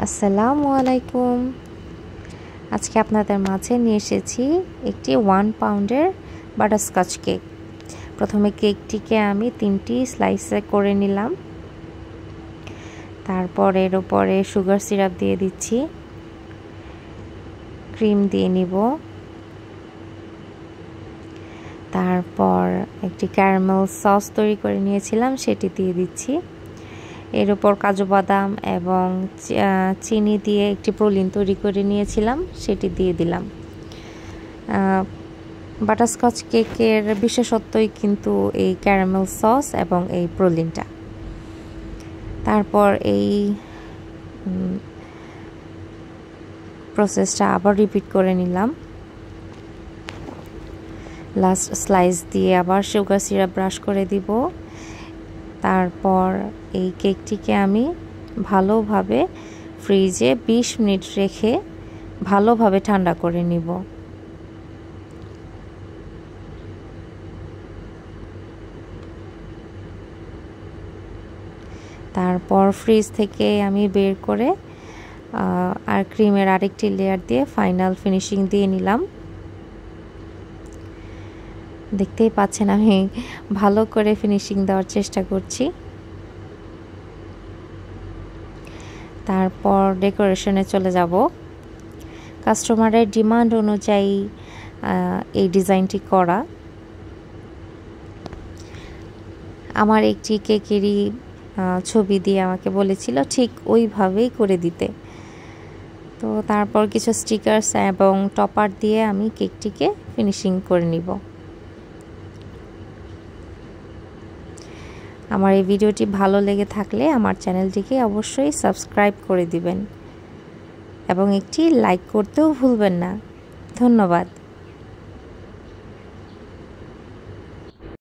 আসসালামু আলাইকুম। আজকে আপনাদের মাঝে নিয়ে এসেছি একটি 1 পাউন্ডের বাটারস্কচ কেক। প্রথমে কেকটিকে আমি 3টি স্লাইসে করে নিলাম। তারপর এর উপরে সুগার সিরাপ দিয়ে দিচ্ছি, ক্রিম দিয়ে নিব, তারপর একটি ক্যারামেল সস তৈরি করে নিয়েছিলাম সেটি দিয়ে দিচ্ছি। এর উপর কাজু বাদাম এবং চিনি দিয়ে একটি প্রলিন তৈরি করে নিয়েছিলাম সেটি দিয়ে দিলাম। বাটারস্কচ কেকের বিশেষত্বই কিন্তু এই ক্যারামেল সস এবং এই প্রলিনটা। তারপর এই প্রসেসটা আবার রিপিট করে নিলাম। লাস্ট স্লাইস দিয়ে আবার সুগার সিরাপ ব্রাশ করে দিব। তারপর এই কেকটিকে আমি ভালোভাবে ফ্রিজে 20 মিনিট রেখে ভালোভাবে ঠান্ডা করে নিব। তারপর ফ্রিজ থেকে আমি বের করে আর ক্রিমের আরেকটি লেয়ার দিয়ে ফাইনাল ফিনিশিং দিয়ে নিলাম। দেখতেই পাচ্ছেন আমি ভালো করে ফিনিশিং দেওয়ার চেষ্টা করছি। তারপর ডেকোরেশনে চলে যাব। কাস্টমারের ডিমান্ড অনুযায়ী এই ডিজাইনটি করা। আমার একটি কেকেরই ছবি দিয়ে আমাকে বলেছিল ঠিক ওইভাবেই করে দিতে। তো তারপর কিছু স্টিকার্স এবং টপার দিয়ে আমি কেকটিকে ফিনিশিং করে নিব। আমার এই ভিডিওটি ভালো লেগে থাকলে আমার চ্যানেলটিকে অবশ্যই সাবস্ক্রাইব করে দিবেন এবং একটি লাইক করতেও ভুলবেন না। ধন্যবাদ।